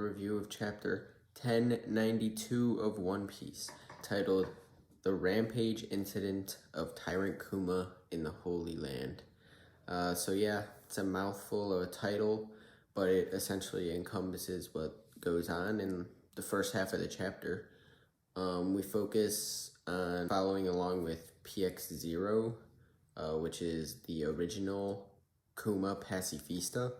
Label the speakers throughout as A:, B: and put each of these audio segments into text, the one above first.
A: review of chapter 1092 of One Piece, titled The Rampage Incident of Tyrant Kuma in the Holy Land. So yeah, it's a mouthful of a title, but it essentially encompasses what goes on in the first half of the chapter. We focus on following along with PX0, which is the original Kuma Pacifista.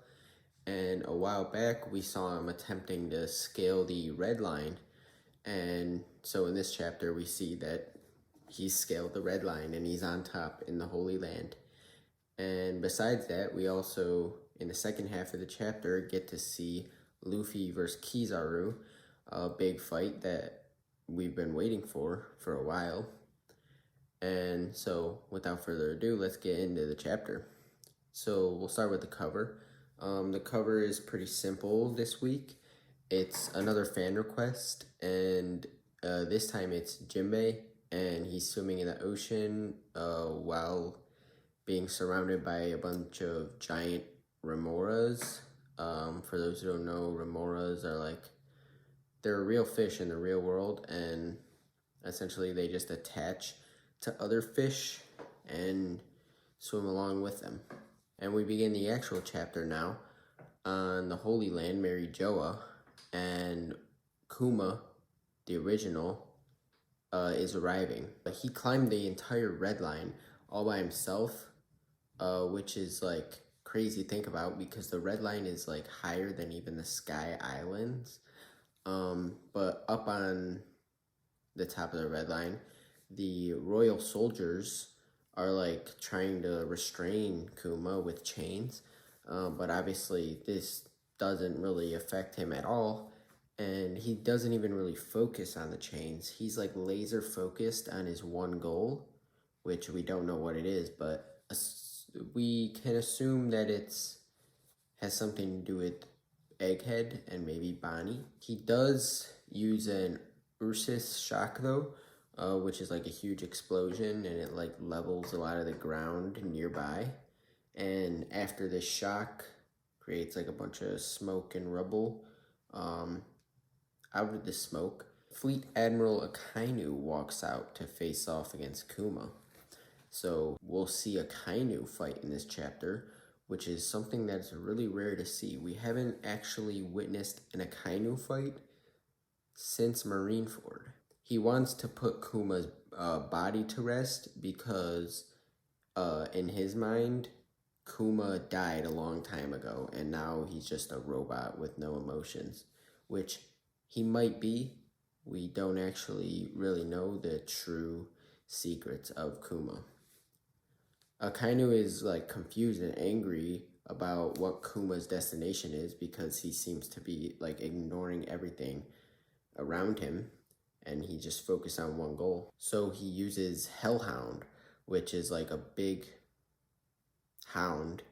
A: And a while back, we saw him attempting to scale the red line. And so in this chapter, we see that he's scaled the red line and he's on top in the Holy Land. And besides that, we also, in the second half of the chapter, get to see Luffy versus Kizaru, a big fight that we've been waiting for a while. And so, without further ado, let's get into the chapter. So, we'll start with the cover. The cover is pretty simple this week. It's another fan request, and this time it's Jinbei, and he's swimming in the ocean while being surrounded by a bunch of giant remoras. For those who don't know, remoras are they're real fish in the real world, and essentially they just attach to other fish and swim along with them. And we begin the actual chapter now on the Holy Land, Mary Joa, and Kuma, the original, is arriving. He climbed the entire red line all by himself, which is crazy to think about because the red line is higher than even the Sky Islands. But up on the top of the red line, the royal soldiers are trying to restrain Kuma with chains, but obviously this doesn't really affect him at all, and he doesn't even really focus on the chains. He's laser focused on his one goal, which we don't know what it is, but we can assume that has something to do with Egghead and maybe Bonnie. He does use an Ursus shock though, which is a huge explosion, and it levels a lot of the ground nearby. And after this shock, creates a bunch of smoke and rubble. Out of the smoke, Fleet Admiral Akainu walks out to face off against Kuma. So we'll see Akainu fight in this chapter, which is something that's really rare to see. We haven't actually witnessed an Akainu fight since Marineford. He wants to put Kuma's body to rest because in his mind, Kuma died a long time ago, and now he's just a robot with no emotions, which he might be. We don't actually really know the true secrets of Kuma. Akainu is confused and angry about what Kuma's destination is because he seems to be ignoring everything around him, and he just focused on one goal. So he uses Hellhound, which is a big hound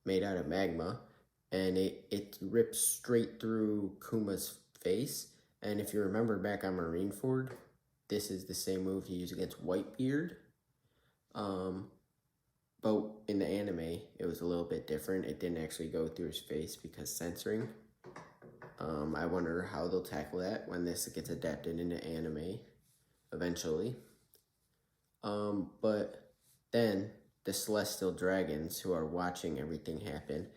A: made out of magma, and it rips straight through Kuma's face. And if you remember back on Marineford, this is the same move he used against Whitebeard. But in the anime, it was a little bit different. It didn't actually go through his face because censoring. I wonder how they'll tackle that when this gets adapted into anime eventually. But then the Celestial Dragons, who are watching everything happen,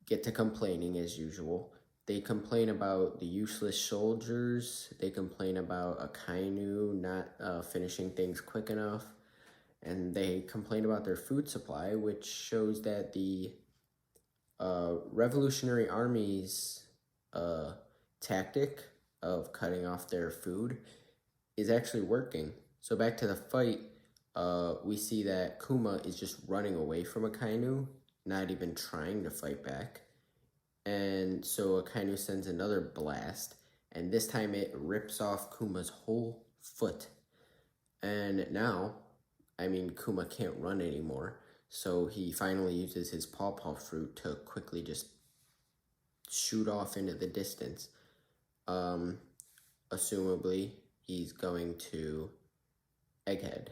A: get to complaining as usual. They complain about the useless soldiers. They complain about Akainu not finishing things quick enough. And they complain about their food supply, which shows that the Revolutionary Army's tactic of cutting off their food is actually working. So back to the fight, we see that Kuma is just running away from Akainu, not even trying to fight back. And so Akainu sends another blast, and this time it rips off Kuma's whole foot. And now, Kuma can't run anymore, so he finally uses his pawpaw fruit to quickly just shoot off into the distance. Assumably, he's going to Egghead.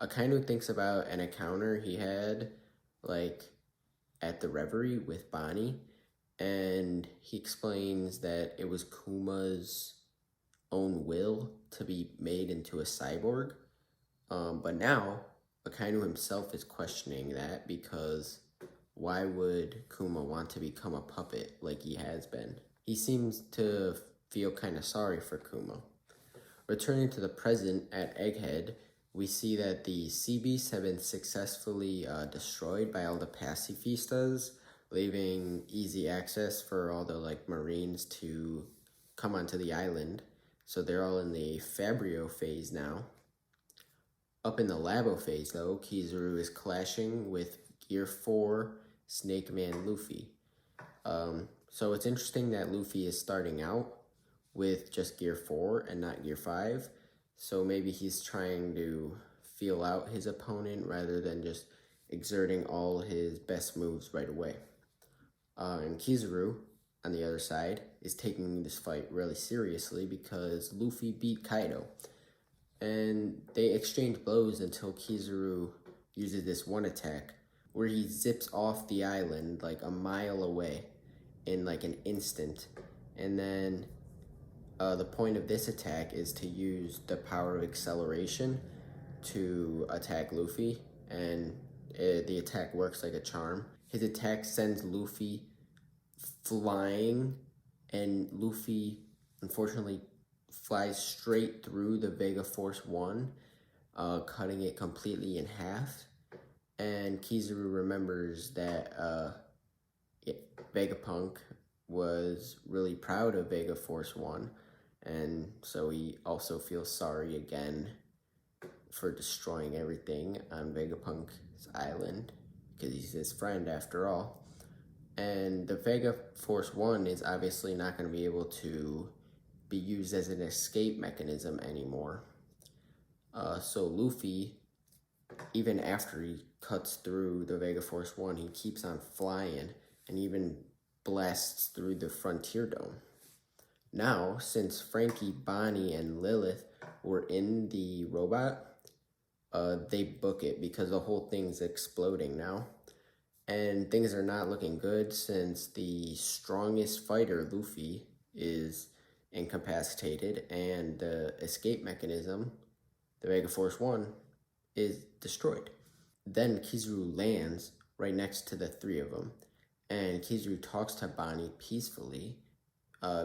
A: Akainu thinks about an encounter he had, at the Reverie with Bonnie, and he explains that it was Kuma's own will to be made into a cyborg. But now, Akainu himself is questioning that because why would Kuma want to become a puppet like he has been? He seems to feel kind of sorry for Kuma. Returning to the present at Egghead, we see that the sea beasts have been successfully destroyed by all the pacifistas, leaving easy access for all the marines to come onto the island. So they're all in the Fabrio phase now. Up in the Labo phase, though, Kizaru is clashing with Gear 4 Snake Man Luffy. So it's interesting that Luffy is starting out with just Gear 4 and not Gear 5. So maybe he's trying to feel out his opponent rather than just exerting all his best moves right away. And Kizaru, on the other side, is taking this fight really seriously because Luffy beat Kaido. And they exchange blows until Kizaru uses this one attack where he zips off the island like a mile away in like an instant. And then the point of this attack is to use the power of acceleration to attack Luffy, and the attack works like a charm. His attack sends Luffy flying, and Luffy unfortunately flies straight through the Vega Force 1, cutting it completely in half. And Kizaru remembers that Vegapunk was really proud of Vega Force 1, and so he also feels sorry again for destroying everything on Vegapunk's island, because he's his friend after all. And the Vega Force 1 is obviously not going to be able to be used as an escape mechanism anymore. So Luffy, even after he cuts through the Vega Force 1, he keeps on flying and even blasts through the Frontier Dome. Now, since Frankie, Bonnie, and Lilith were in the robot, they book it because the whole thing's exploding now. And things are not looking good since the strongest fighter, Luffy, is incapacitated, and the escape mechanism, the Vega Force 1, is destroyed. Then Kizaru lands right next to the three of them, and Kizaru talks to Bonnie peacefully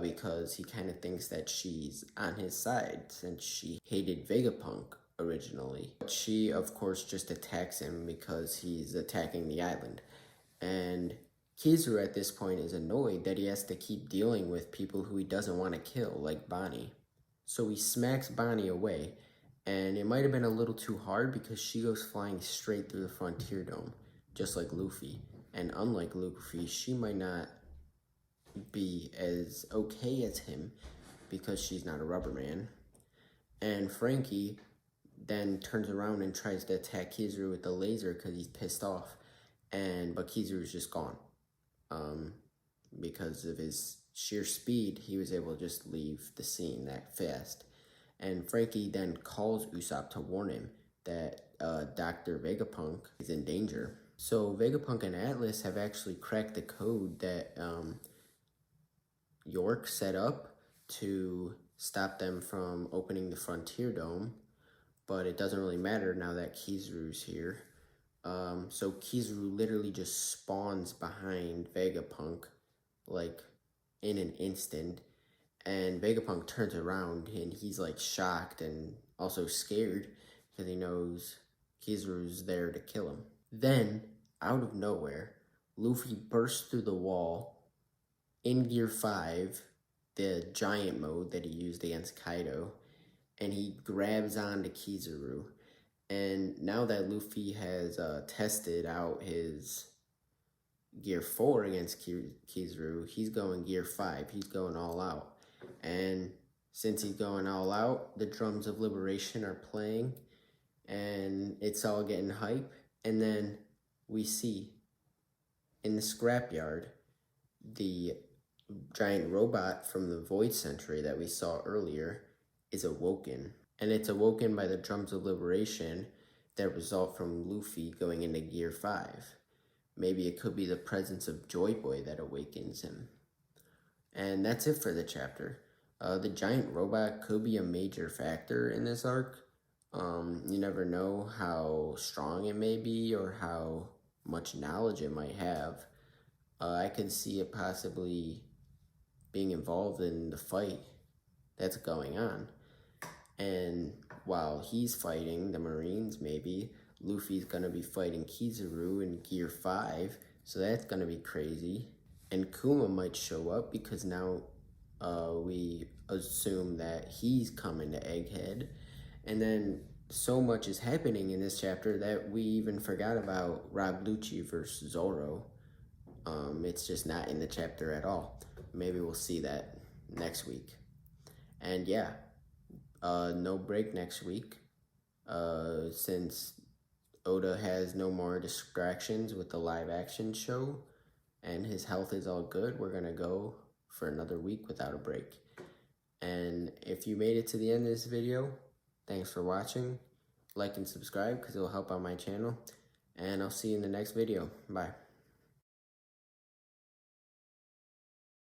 A: because he kind of thinks that she's on his side since she hated Vegapunk originally. But she, of course, just attacks him because he's attacking the island. And Kizaru at this point is annoyed that he has to keep dealing with people who he doesn't want to kill, like Bonnie. So he smacks Bonnie away, and it might have been a little too hard because she goes flying straight through the Frontier Dome, just like Luffy. And unlike Luffy, she might not be as okay as him because she's not a rubber man. And Frankie then turns around and tries to attack Kizaru with the laser because he's pissed off. But Kizaru's just gone. Because of his sheer speed, he was able to just leave the scene that fast. And Frankie then calls Usopp to warn him that Dr. Vegapunk is in danger. So Vegapunk and Atlas have actually cracked the code that York set up to stop them from opening the Frontier Dome, but it doesn't really matter now that Kizaru's here. So Kizaru literally just spawns behind Vegapunk, like, in an instant, and Vegapunk turns around, and he's, like, shocked and also scared, because he knows Kizaru's there to kill him. Then, out of nowhere, Luffy bursts through the wall in Gear 5, the giant mode that he used against Kaido, and he grabs onto Kizaru. And now that Luffy has tested out his Gear 4 against Kizaru, he's going Gear 5. He's going all out. And since he's going all out, the drums of liberation are playing, and it's all getting hype. And then we see in the scrapyard the giant robot from the Void Century that we saw earlier is awoken. And it's awoken by the drums of liberation that result from Luffy going into Gear 5. maybe it could be the presence of Joy Boy that awakens him. And that's it for the chapter. The giant robot could be a major factor in this arc. You never know how strong it may be or how much knowledge it might have. I can see it possibly being involved in the fight that's going on. And while he's fighting the Marines, maybe, Luffy's gonna be fighting Kizaru in Gear 5, so that's gonna be crazy. And Kuma might show up because now we assume that he's coming to Egghead. And then so much is happening in this chapter that we even forgot about Rob Lucci versus Zoro. It's just not in the chapter at all. Maybe we'll see that next week. And yeah, no break next week. Since Oda has no more distractions with the live action show and his health is all good, we're gonna go for another week without a break. And if you made it to the end of this video, thanks for watching. Like and subscribe because it'll help out my channel. And I'll see you in the next video. Bye.